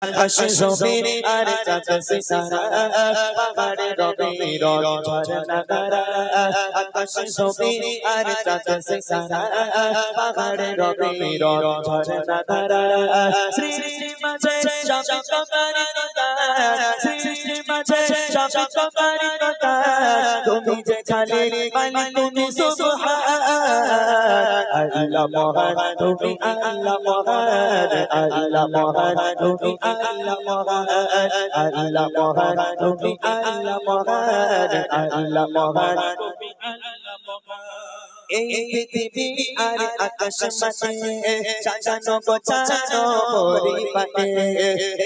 আকাশ জমিন আর চাঁদ সিতারা পাহাড়ে রবে রব ঝরনা ধারা আকাশ জমিন আর চাঁদ সিতারা পাহাড়ে রবে রব ঝরনা ধারা সৃষ্টি মাঝে সবই তোমারই কথা সৃষ্টি মাঝে সবই তোমারই কথা তুমি যে খালি মালিক তুমি সুবহান আল্লাহ মহান তুমি আল্লাহ মহান আল্লাহ মহান তুমি আল্লাহ মহান আল্লাহ মহান তুমি আল্লাহ মহান আল্লাহ মহান তুমি আল্লাহ মহান এই পৃথিবী আর আকাশ মাঝে সাজানো গোছানো পরিপাটে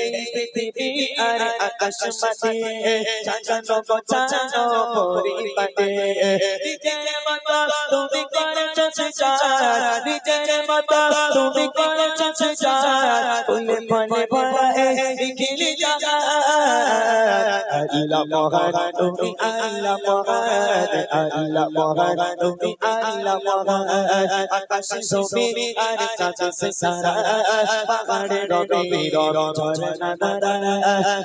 এই পৃথিবী আর আকাশ মাঝে সাজানো গোছানো পরিপাটে নিজের মতো তুমি করেছো সৃষ্টি নিজের মতো তুমি করেছো সৃষ্টি ফুলে ফলে ভরা এই খিলি জায়গা আল্লাহ মহান তুমি আল্লাহ মহান আল্লাহ মহান তুমি আল্লাহ মহান আকাশ জমিন আর চাঁদ সিতারা পাহাড়ে রবে রব ঝরনা ধারা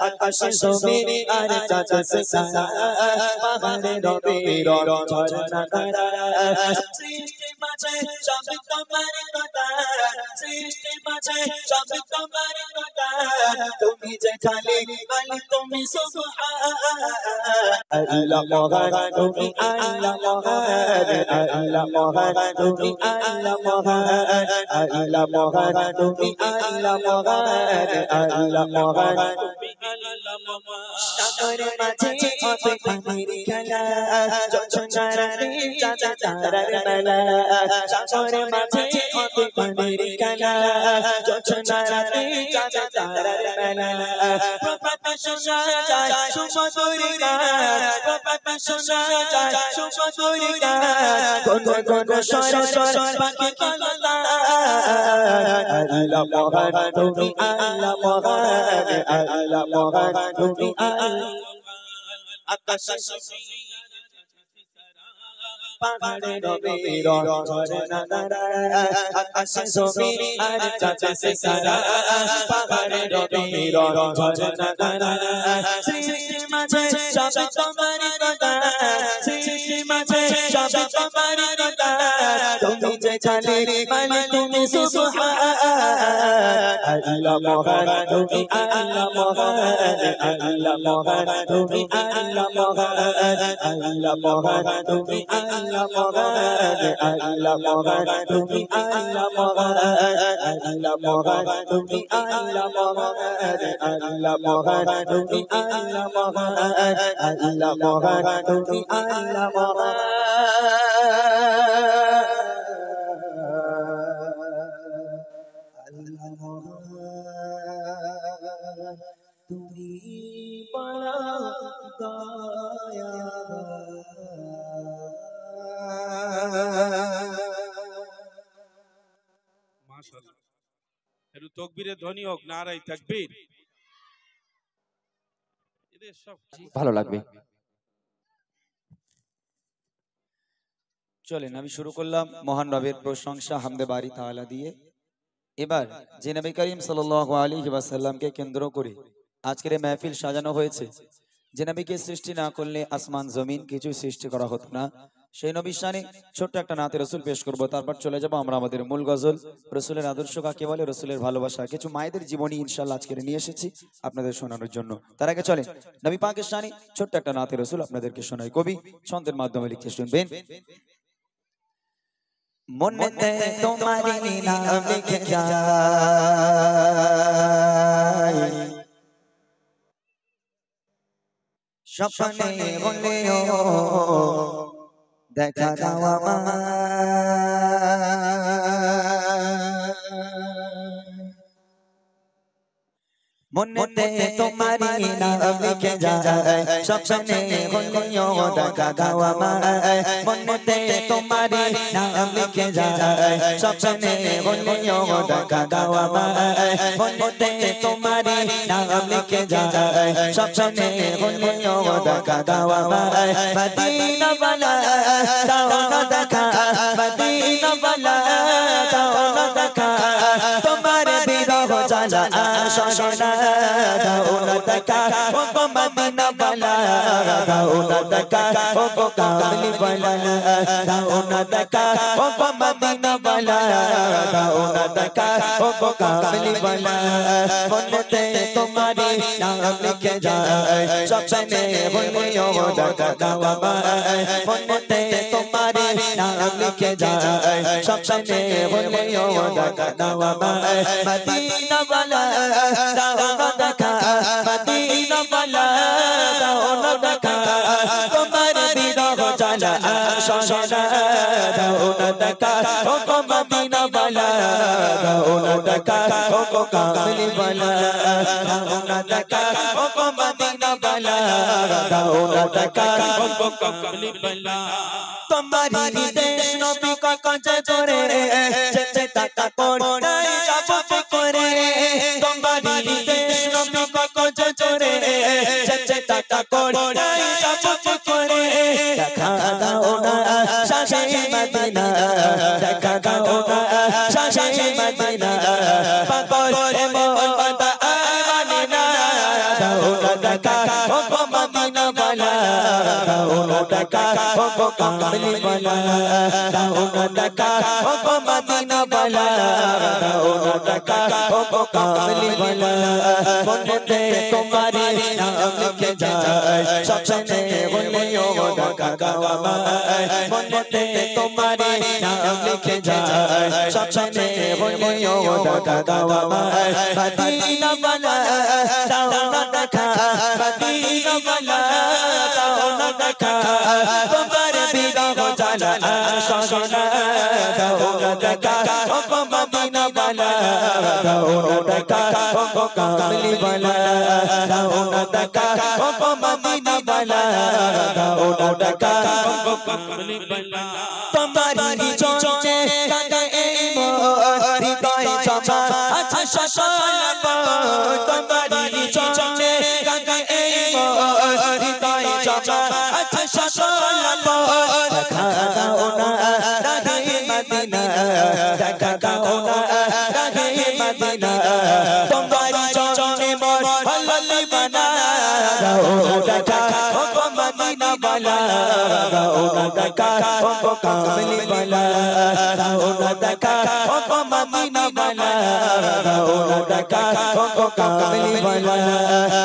আকাশ জমিন আর চাঁদ সিতারা পাহাড়ে রবে রব ঝরনা ধারা সৃষ্টি মাঝে সবই তোমারই কথা সৃষ্টি মাঝে সবই তোমারই কথা তুমি যে খালি মালিক তুমি সুবহান আল্লাহ মহান তুমি আল্লাহ মহান আল্লাহ মহান তুমি আল্লাহ মহান আল্লাহ মহান তুমি আল্লাহ মহান আল্লাহ মহান তুমি আল্লাহ মহান সাগরের মাঝে অতে পানির খেলা জোছনার চাঁদ তারার মেলা সাগরের মাঝে অতে পানির খেলা জোছনার চাঁদ তারার মেলা প্রভাত শোনা যায় সুমধুর গান প্রভাত শোনা যায় সুমধুর গান কোন কোন স্বর স্বর পাখি কলতা আল্লাহ মহান তুমি আল্লাহ মহান আল্লাহ মহান তুমি আল্লাহ আকাশ পাহাড়ে রবে রব ঝরনা ধারা আকাশ জমিন আর চাঁদ সিতারা পাহাড়ে রবে রব ঝরনা ধারা সৃষ্টি মাঝে সবই তোমারই কথা সৃষ্টি মাঝে সবই তোমারই কথা তুমি যে খালি মালিক তুমি সুবহান আল্লাহ মহান তুমি আল্লাহ মহান আল্লাহ মহান তুমি আল্লাহ মহান আল্লাহ মহান তুমি আল্লাহ মহান আল্লাহ মহান তুমি আল্লাহ মহান আল্লাহ মহান তুমি আল্লাহ মহান আল্লাহ মহান তুমি আল্লাহ মহান আল্লাহ মহান তুমি আল্লাহ মহান তুমি বড় মাশাআল্লাহ একটু তাকবীরের ধ্বনি হোক নারায়ে তাকবীর এদের সব ভালো লাগবে চলেন আমি শুরু করলাম মহান রবের প্রশংসা হামদে বারি তাআলা দিয়ে এবার যে নবী করিম সাল্লাল্লাহু আলাইহি ওয়াসাল্লামকে কেন্দ্র করে আজকের এই মাহফিল সাজানো হয়েছে যে নবীকে সৃষ্টি না করলে আসমান জমিন কিছু সৃষ্টি করা হতো না সেই নবীর শানে ছোট্ট একটা নাতে রাসূল পেশ করব তারপর চলে যাব আমরা আমাদের মূল গজল রাসূলের আদর্শ কাকে বলে রাসূলের ভালোবাসা কিছু মায়েদের জীবনী ইনশাআল্লাহ আজকে নিয়ে এসেছি আপনাদের শোনানোর জন্য তার আগে চলেন নবী পাকের শানে ছোট্ট একটা নাতে রাসূল আপনাদেরকে শোনাই কবি ছন্দের মাধ্যমে লিখে শুনবেন মনেতে তোমারি নাম লিখে যায় স্বপ্নে বলেও দেখা দাও মনেতে তোমারি নাম লিখে যায় স্বপ্নে বলেও দেখা দাও মনেতে তোমারি নাম লিখে যায় স্বপ্নে বলেও দেখা দাও মনেতে তোমারি নাম লিখে যায় স্বপ্নে বলেও দেখা দাও মদিনা वाला দাও না দেখা মদিনা वाला দাও না দেখা তোমার বিরহ জ্বালা আশা দাও না দেখা ও গো মদিনা বালা দাও না দেখা ও গো কামলি বালা দাও না দেখা ও গো মদিনা বালা দাও না দেখা ও গো কামলি বালা মনেতে তোমারি নাম লিখে যায় সবসময় বলিও দেখা দাও আমায় মনেতে তোমারি নাম লিখে যায় সবসময় বলিও দেখা দাও আমায় মদিনা বালা দাও না দেখা মদিনা বালা দাও না দেখা তোমার বিরহ জ্বালা শোনা দাও না দেখা ও গো মদিনা বালা দাও না দেখা ও গো কামলি বালা দাও না দেখা ও গো মদিনা বালা দাও না দেখা ও গো কামলি বালা তোমারি দেশ নবী কাজ করে যেতে টাকা করে যাব করে তোমারি দেশ নবী কাজ করে যেতে টাকা করে যাব করে দেখা দাও না শাশে মদিনা দেখা দাও না শাশে মদিনা পাগল মোহাম্মদ আমানা দাও না দেখা ও গো মদিনা বালা দাও না দেখা ও গো কামলি বালা দাও না দেখা ও গো মদিনা বালা দাও না দেখা ও গো কামলি বালা মনেতে তোমারি নাম লিখে যায় সবসময় বলিও দেখা দাও আমায় মনেতে তোমারি নাম লিখে যায় সবসময় বলিও দেখা দাও আমায় মদিনা বালা দাও না দেখা মদিনা বালা দাও না দেখা তোমার বিরহ জ্বালা শোনা দাও না দেখা ও গো মদিনা বালা দাও না দেখা ও গো কামলি বালা দাও না দেখা ও গো মদিনা বালা দাও না দেখা ও গো কামলি বালা তোমারি চোখে কাঁদে এই মোর হৃদয় জমা আছে শশাঙ্ক তোমারি চোখে কাঁদে এই মোর হৃদয় জমা আছে শশাঙ্ক দেখা দাও না রাহে মদিনা দেখা দাও না রাহে মদিনা তোমারি চোখে মোর হললি বানা দাও দেখা ও গো মদিনা বালা দাও না দেখা ও গো কামলি বালা দাও না দেখা ও গো মদিনা বালা দাও না দেখা ও গো কামলি বালা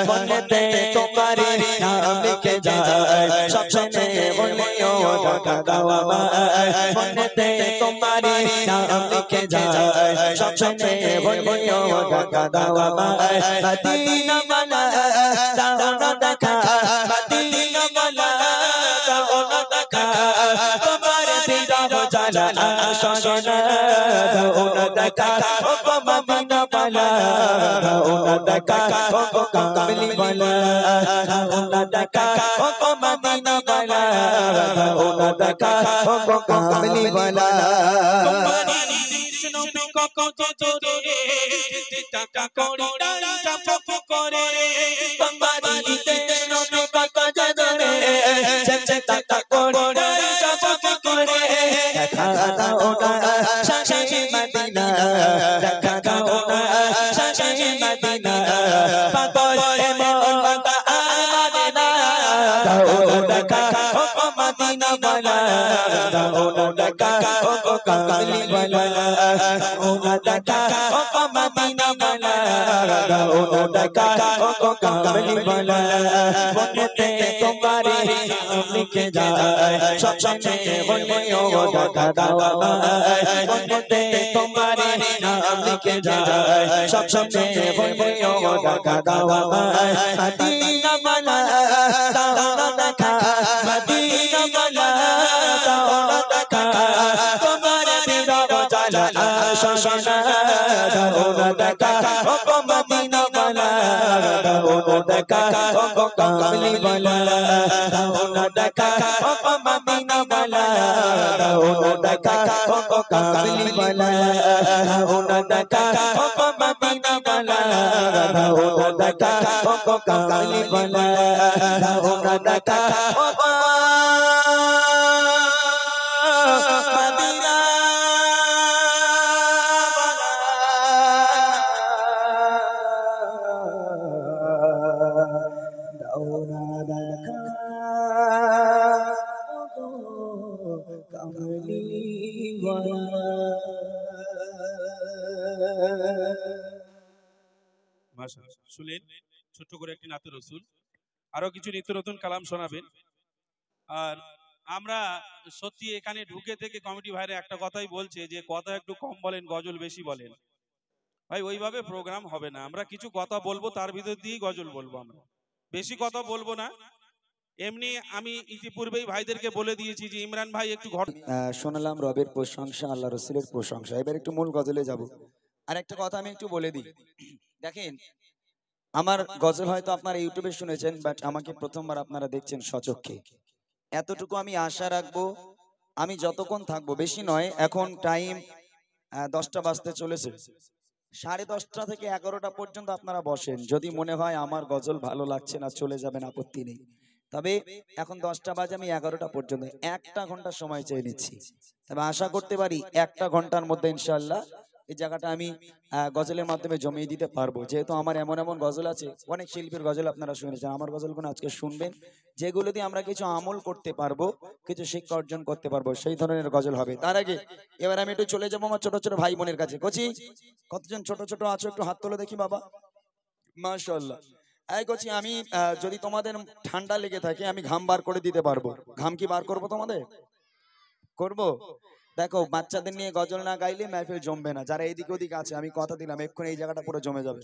মনেতে তোমারি নাম লিখে যায় সবসময় বলিও দেখা দাও আমায় মনেতে তোমারি নাম লিখে যায় সবসময় বলিও দেখা দাও আমায় মদিনা বালা দাও না দেখা মদিনা বালা দাও না দেখা তোমার বিরহ জ্বালা শোনা দাও না দেখা ও গো মদিনা বালা দাও না দেখা ও গো কামলি বালা দাও না দেখা ও গো মদিনা বালা দাও না দেখা ও গো কামলি বালা তোমারি দেশ নবী কত জোরে টাকা করি যাব করে তোমারি দেশ নবী কত জোরে যেতে টাকা করে যাব করে দেখা দাও না শাশে মদিনা দেখা দাও না শাশে মদিনা পাগল মোহাম্মদ আমানা দাও দেখা ও গো মদিনা বালা দাও না দেখা ও গো কামলি বালা দাও না দেখা ও গো মদিনা বালা দাও না দেখা ও গো কামলি বালা মনেতে তোমারি নাম লিখে যায় সবসময় বলিও দেখা দাও আমায় মনেতে তোমারি নাম লিখে যায় সবসময় বলিও দেখা দাও আমায় মদিনা বালা দাও না দেখা মদিনা বালা দাও না দেখা তোমার বিরহ জ্বালা শোনা দাও না দেখা ও গো মদিনা বালা দাও না দেখা ও গো কামলি বালা দাও না দেখা ও গো মদিনা বালা দাও না দেখা ও গো কামলি বালা দাও না দেখা ও গো মদিনা বালা দাও না দেখা ও গো কামলি বালা দাও না দেখা ও গো মদিনা বালা মাশাআল্লাহ শুনলেন ছোট্ট করে একটি নাতে রসুল, আরো কিছু নিত্য নতুন কালাম শোনাবেন। আর আমরা সত্যি এখানে ঢুকে থেকে কমিটি ভাইরা একটা কথাই বলছে যে কথা একটু কম বলেন, গজল বেশি বলেন। ভাই ওইভাবে প্রোগ্রাম হবে না, আমরা কিছু কথা বলবো তার ভিতর দিয়েই গজল বলবো, আমরা বেশি কথা বলবো না। এমনি আমি ইতিপূর্বেই ভাইদেরকে বলে দিয়েছি যে ইমরান ভাই একটু ঘর শোনালাম রবের প্রশংসা, আল্লাহ রসুলের প্রশংসা। এবার একটু মূল গজলে যাব। আর একটা কথা আমি একটু বলে দিই, দেখেন আমার গজল হয়তো আপনারা ইউটিউবে শুনেছেন, বাট আমাকে প্রথমবার আপনারা দেখছেন সচক্ষে। এতটুকু আমি আশা রাখবো, আমি যতক্ষণ থাকবো, বেশি নয়, এখন টাইম 10টা বাজতে চলেছে, 10:30 থেকে 11টা পর্যন্ত আপনারা বসেন। যদি মনে হয় আমার গজল ভালো লাগছে না, চলে যাবেন, আপত্তি নেই। তবে এখন 10টা বাজে, আমি 11টা পর্যন্ত 1টা ঘন্টা সময় চেয়ে নিচ্ছি। তবে আশা করতে পারি 1টা ঘন্টার মধ্যে ইনশাআল্লাহ এই জায়গাটা আমি গজলের মাধ্যমে জমিয়ে দিতে পারবো। যেহেতু আমার এমন এমন গজল আছে, অনেক শিল্পীর গজল আপনারা শুনেছেন, আমার গজলগুলো আজকে শুনবেন, যেগুলো দিয়ে আমরা কিছু আমল করতে পারবো, কিছু শিক্ষা অর্জন করতে পারবো, সেই ধরনের গজল হবে। তার আগে এবার আমি একটু চলে যাবো আমার ছোট ছোট ভাই বোনের কাছে। কচি, কতজন ছোট ছোট আছো একটু হাত তোলো দেখি বাবা। মাশাআল্লাহ। এই কচি, আমি যদি তোমাদের ঠান্ডা লেগে থাকে আমি ঘাম বার করে দিতে পারবো। ঘাম কি বার করবো তোমাদের? করবো। দেখো, বাচ্চাদের নিয়ে গজল না গাইলে মাহফিল জমবে না। যারা এইদিকে ওদিকে আছে, আমি কথা দিলাম এক্ষুনি এই জায়গাটা পুরো জমে যাবে,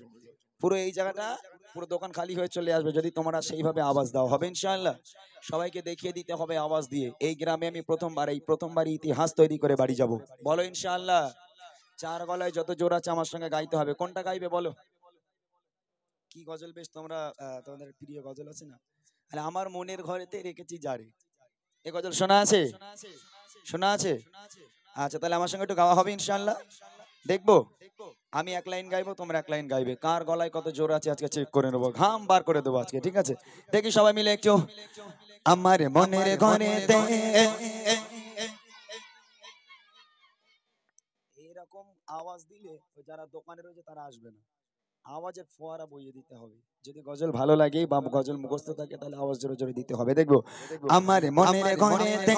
পুরো এই জায়গাটা, পুরো দোকান খালি হয়ে চলে আসবে যদি তোমরা সেইভাবে আওয়াজ দাও। হবে ইনশাআল্লাহ? সবাইকে দেখিয়ে দিতে হবে আওয়াজ দিয়ে। এই গ্রামে আমি প্রথমবারই ইতিহাস তৈরি করে বাড়ি যাব। বলো ইনশাআল্লাহ। চার গলায় যত জোর আছে আমার সঙ্গে গাইতে হবে। কোনটা গাইবে বলো? কি গজল বেশ তোমরা, তোমাদের প্রিয় গজল আছে না? আরে আমার মনের ঘরেতে রেখেছি যারে, এ গজল শোনা আছে? শোনা আছে? আচ্ছা, তাহলে আমার সঙ্গে একটু গাওয়া হবে ইনশাআল্লাহ। দেখবো, আমি এক লাইন গাইবো, তোমরা এক লাইন গাইবে। কার গলায় কত জোর আছে আজকে চেক করে নেবো, ঘাম বার করে দেবো আজকে, ঠিক আছে? দেখি সবাই মিলে একটু। আমার মনের ঘরেতে, এরকম আওয়াজ দিলে ওই যারা দোকানে রয়েছে তারা আসবে না, আওয়াজের ফোয়ারা বইয়ে দিতে হবে। যদি গজল ভালো লাগে বা গজল মুখস্থ থাকে তাহলে আওয়াজ জোরে জোরে দিতে হবে। দেখবো, আমার মনের ঘরেতে,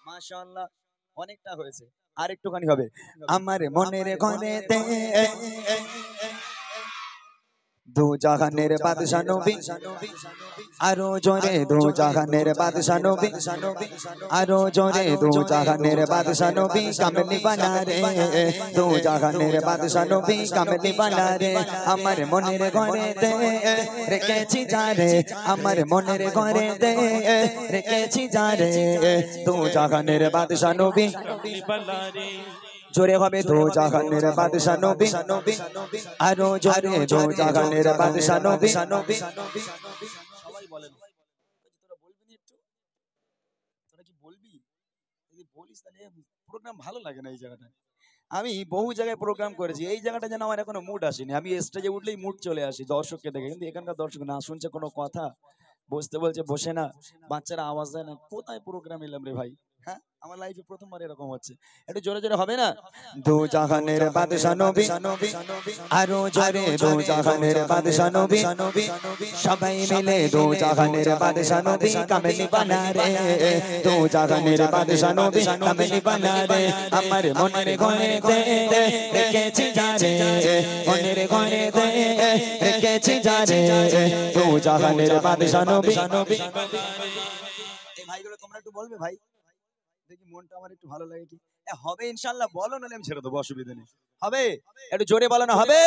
মাশাআল্লাহ অনেকটা হয়েছে, আর একটুখানি হবে। আমার মনের ঘরেতে দু জাহানের বাদশা নবী, আরো জোরে দু জাহানের বাদশা নবী, আরো জোরে দু জাহানের বাদশা নবী, কামলি বানা রে, দু জাহানের বাদশা নবী, কামলি বানা রে। আমার মনের ঘরেতে রেখেছি যারে, আমার মনের ঘরেতে রেখেছি যারে, দু জাহানের বাদশা নবী। জোরে হবে দু জাহানের বাদশা নবী, আরো জোরে দু জাহানের বাদশা নবী। সবাই বলেন, তোরা বলবি না একটু? তোরা কি বলবি? যদি বলিস তাহলে প্রোগ্রাম ভালো লাগে না এই জায়গাটা। আমি বহু জায়গায় প্রোগ্রাম করেছি, এই জায়গাটা যেন আমার এখনো মুড আসেনি। আমি স্টেজে উঠলেই মুড চলে আসি দর্শককে দেখে, কিন্তু এখানকার দর্শক না শুনছে কোনো কথা, বসতে বলছে বসে না, বাচ্চারা আওয়াজ দেয় না। কোথায় প্রোগ্রাম এলাম রে ভাই? হ্যাঁ, আমার লাইফে প্রথমবার এরকম হচ্ছে। একটু জোরে জোরে হবে না? দু জাহানের বাদশা নবী, আরো জোরে দু জাহানের বাদশা নবী, সবাই মিলে দু জাহানের বাদশা নবী, কামলি বানা রে, দু জাহানের বাদশা নবী, কামলি বানা রে। আমার মনের ঘরেতে রেখেছি যারে, মনের ঘরেতে রেখেছি যারে, দু জাহানের বাদশা নবী। এই ভাইগুলো তোমরা একটু বলবে ভাই, দেখি মনটা আমার একটু ভালো লাগে কি। হবে ইনশাআল্লাহ, বলো নাহলে আমি ছেড়ে দেবো, অসুবিধা নেই। হবে? একটু জোরে বলো না, হবে?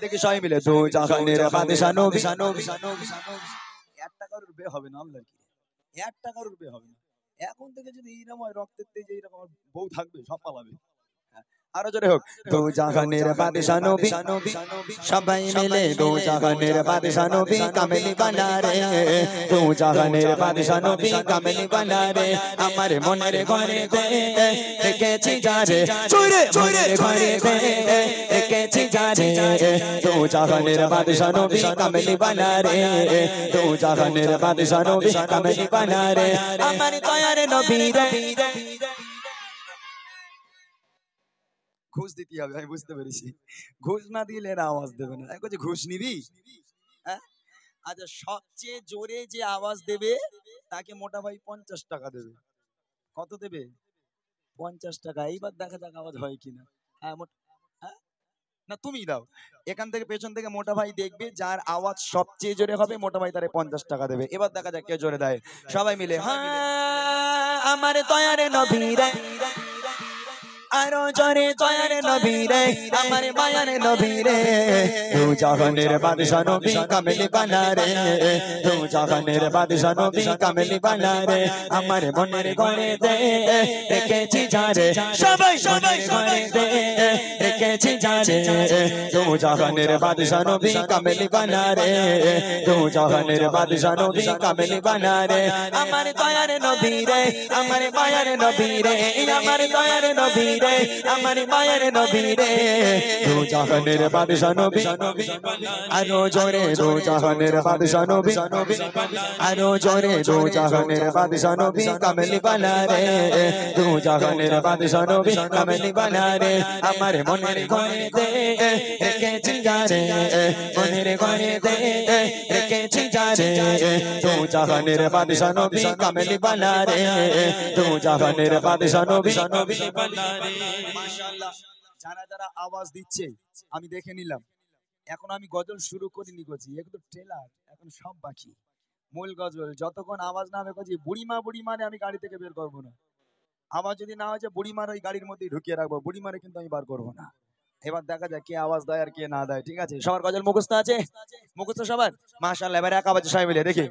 দেখি সবাই মিলে দু জাহানের বাদশা নবী। 1 টাকার বে হবে না আল্লাহর কি, 1 টাকার বে হবে না। এখন থেকে যদি এইরকম হয়, রক্তের তেজে এইরকম বউ থাকবে, সব পালাবে। আরো জোরে হোক, দু জাহানের বাদশা নবী, সবাই মিলে দু জাহানের বাদশা নবী, কামলি বানা রে, দু জাহানের বাদশা নবী, কামলি বানা রে। আমার মনের ঘরেতে রেখেছি যারে, চুরে মনের ঘরেতে রেখেছি যারে, দু জাহানের বাদশা নবী, কামলি বানা রে, দু জাহানের বাদশা নবী, কামলি বানা রে। আমার দয়ার নবী রে, ঘুষ দিতে হবে, আমি বুঝতে পেরেছি। ঘুষ না দিলে এরা আওয়াজ দেবে না। আমি বলছি ঘুষ নিবি? হ্যাঁ, আচ্ছা, সবচেয়ে জোরে যে আওয়াজ দেবে তাকে মোটা ভাই 50 টাকা দেবে। কত দেবে? 50 টাকা। এইবার দেখা যাক আওয়াজ হয় কিনা। হ্যাঁ, না তুমি দাও। এখান থেকে পেছন থেকে মোটা ভাই দেখবে, যার আওয়াজ সবচেয়ে জোরে হবে মোটা ভাই তারে 50 টাকা দেবে। এবার দেখা যাক কে জোরে দেয়। সবাই মিলে হ্যাঁ আমার দয়ারে নবী রে, আরো জোরে দয়ারে নবী রে, আমার মায়ারে নবী রে, দু জাহানের বাদশা নবী কামেলি বানা রে, দু জাহানের বাদশা নবী কামেলি বানা রে, আমার মনের ঘরে দে রেখেছি যারে, সবাই সবাই ঘরে দে রেখেছি যারে, দু জাহানের বাদশা নবী কামেলি বানা রে, দু জাহানের বাদশা নবী কামেলি বানা রে, আমার দয়ারে নবী রে, আমার মায়ারে নবী রে, আমার দয়ারে নবী রে, আমার মায়ের নবী রে, দু জাহানের বাদশা নবী, আরো জোরে দু জাহানের বাদশা নবী, আরো জোরে দু জাহানের বাদশা নবী কামেলি বানা রে, দু জাহানের বাদশা নবী কামেলি বানা রে, আমার মনের ঘরে দে রেখেছি যারে, মনের ঘরে দে রেখেছি যারে, দু জাহানের বাদশা নবী কামেলি বানা রে, দু জাহানের বাদশা নবী বানা রে। মাশাআল্লাহ, যারা যারা আওয়াজ দিচ্ছে আমি দেখে নিলাম। এখন আমি গজল শুরু করিনি গজি, একটু ট্রেলার, এখন সব বাকি। মূল গজল যতক্ষণ আওয়াজ না হবে গজি, বুড়িমারে আমি গাড়ি থেকে বের করবো না। আওয়াজ যদি না হয় যে বুড়িমার ওই গাড়ির মধ্যেই ঢুকিয়ে রাখবো, বুড়িমারে কিন্তু আমি বার করবো না। এবার দেখা যায় কে আওয়াজ দেয় আর কে না দেয়। ঠিক আছে, সবার গজল মুখস্থ আছে? মুখস্থ সবার? মাশাআল্লাহ, এবার এক আওয়াজে সবাই মিলে দেখি।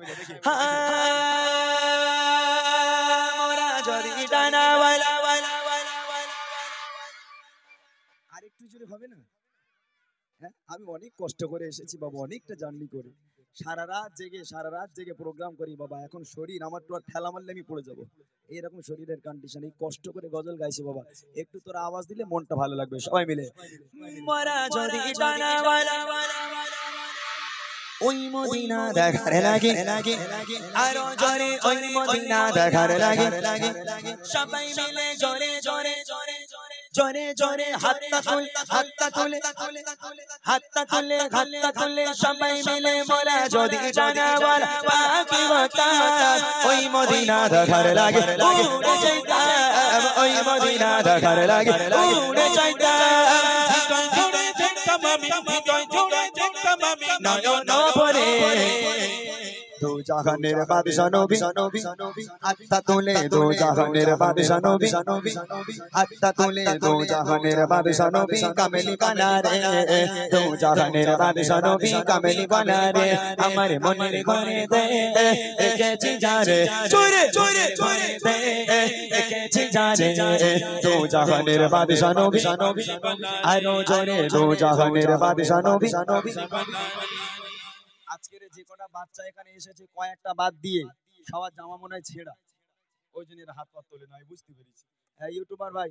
আরেকটু জোরে হবে না? হ্যাঁ, আমি অনেক কষ্ট করে এসেছি বাবা, অনেকটা জার্নি করে, সারা রাত জেগে প্রোগ্রাম করি বাবা। এখন শরীর আমার তো আর ঠেলা মারলে আমি পড়ে যাবো, এইরকম শরীরের কন্ডিশন। এই কষ্ট করে গজল গাইছি বাবা, একটু তোরা আওয়াজ দিলে মনটা ভালো লাগবে। সবাই মিলে ওই মদিনা দেখার লাগে, আরো জোরে ওই মদিনা দেখার লাগে, সবাই মিলে জোরে জোরে জোরে জোরে জোরে হাতটা তুলে হাতটা তুলে হাতটা তুলে হাতটা তুলে সবাই মিলে মোরা যদি জানাবার বাকি বাতাস, ওই মদিনা দেখার লাগে উড়ে যাইতাম, ওই মদিনা দেখার লাগে উড়ে যাইতাম, জুড়ে যেতাম আমি, জুড়ে যেতাম আমি নয়ন ভরে, দু জাহানের বাদশা নবী, হাতটা তুলে দু জাহানের বাদশা নবী, হাতটা তুলে দু জাহানের বাদশা নবী কামেলি বানা রে, দু জাহানের বাদশা নবী কামেলি বানা রে, আমার মনের ঘরে দে রেখেছি যারে, জোরে জোরে জোরে দে রেখেছি যারে, দু জাহানের বাদশা নবী, আরো জোরে দু জাহানের বাদশা নবী। আজকের যে কটা বাচ্চা এখানে এসেছে কয়েকটা বাদ দিয়ে সবার জামা মনে হয় ছেঁড়া, ওই জন্য এরা হাত পা তোলে না, বুঝতে পেরেছি। ইউটিউবার ভাই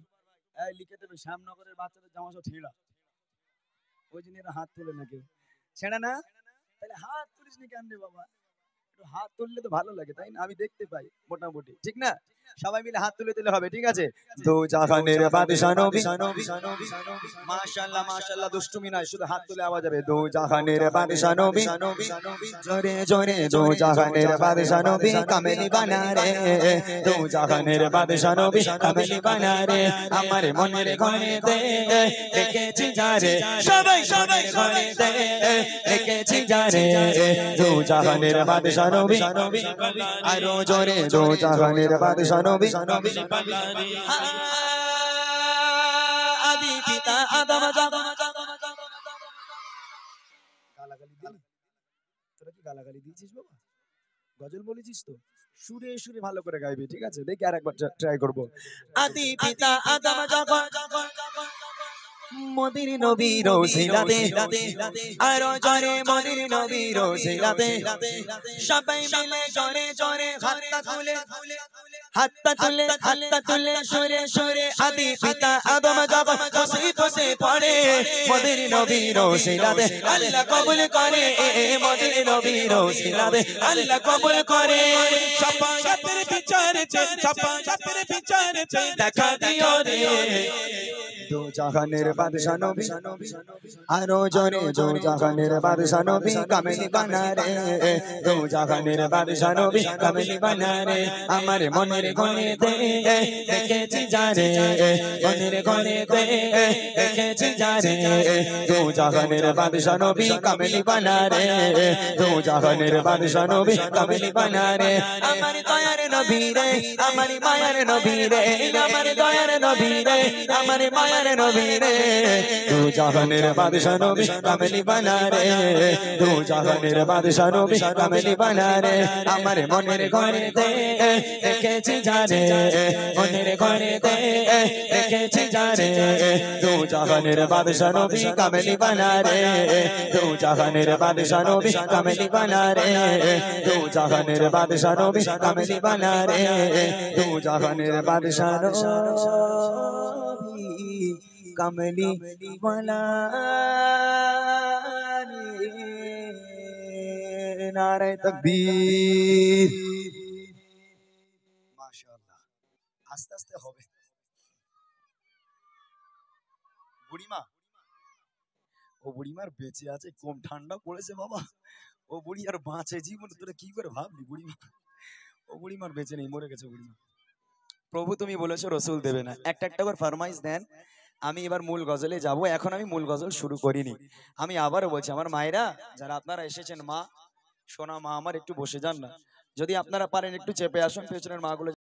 লিখে দেবে শ্যামনগরের বাচ্চাদের জামা সব ছেঁড়া, ওই জন্য এরা হাত তোলে না। কেউ ছেঁড়া না? তাহলে হাত তুলিস নি কেন রে বাবা? একটু হাত তুললে তো ভালো লাগে, তাই না? আমি দেখতে পাই মোটামুটি, ঠিক না? সবাই মিলে হাত তুলে দিলে হবে, ঠিক আছে? দু জাহানের বাদশা নবী, মাশাআল্লাহ মাশাআল্লাহ, দুষ্টুমি নাই, শুধু হাত তুলে আওয়াজ হবে। দু জাহানের বাদশা নবী, জোরে জোরে দু জাহানের বাদশা নবী কামেলি বানা রে, দু জাহানের বাদশা নবী কামেলি বানা রে, আমার মনের ঘরে দে রেখেছি যারে, সবাই সবাই ঘরে দে রেখেছি যারে, দু জাহানের বাদশা নবী, আরো জোরে দু জাহানের বাদশা নবী, আদি পিতা আদম গালাগালি দিলি? তোরা কি গালাগালি দিয়েছিস বাবা? গজল বলেছিস তো, সুরে সুরে ভালো করে গাইবি, ঠিক আছে? দেখি আর একবার ট্রাই করবো। আদি পিতা আদম যখন মদির নবীর ওসিলাতে, আরো জোরে মদির নবীর ওসিলাতে, সবাই মিলে জোরে জোরে হাতটা তুলে হাতটা তুলে হাতটা তুলে সুরে সুরে আদি পিতা আদম যখন বসে বসে পড়ে মদির নবীর ওসিলাতে, আল্লাহ কবুল করে মদির নবীর ওসিলাতে, আল্লাহ কবুল করে। সাফায়াতের বিচারে চাই, সাফায়াতের বিচারে চাই, দেখা দিও রে দু জাহানের বাদশা নবী আরো জোরে দু জাহানের বাদশা নবী কামিনী বানা রে দু জাহানের বাদশা নবী কামিনী বানা রে আমার মনের গনেতে দেখেছি যারে মনের গনেতে দেখেছি যারে দু জাহানের বাদশা নবী কামিনী বানা রে দু জাহানের বাদশা নবী কামিনী বানা রে আমার দয়ার নবী রে আমার মায়ার নবী রে আমার দয়ার নবী রে আমার মায়ার নবী রে দু জাহানের বাদশা নবী কামিনী বানা রে দু জাহানের বাদশা নবী কামিনী বানা রে আমার মনের ঘরেতে দেখেছি যারে মনের ঘরেতে দেখেছি যারে দু জাহানের বাদশা নবী কামিনী বানা রে দু জাহানের বাদশা নবী কামিনী বানা রে দু জাহানের বাদশা নবী কামিনী বানা রে দু জাহানের বাদশা নবী কামিনী বানা রে নারে তাকবীর মাশাআল্লাহ আস্তে আস্তে হবে বুড়িমা ও বুড়িমার বেঁচে আছে কম ঠান্ডা পড়েছে বাবা ও বুড়ি আর বাঁচে জীবনে তোরা কি করে ভাবলি বুড়িমা ও বুড়িমার বেঁচে নেই মরে গেছে বুড়িমা প্রভু তুমি বলেছো রসুল দেবে না একটা একটা করে ফরমাইশ দেন আমি এবার মূল গজলে যাব এখন আমি মূল গজল শুরু করিনি আমি আবারও বলছি আমার মায়েরা যারা আপনারা এসেছেন মা সোনা মা আমার একটু বসে যান না যদি আপনারা পারেন একটু চেপে আসুন পেছনের মাগুলো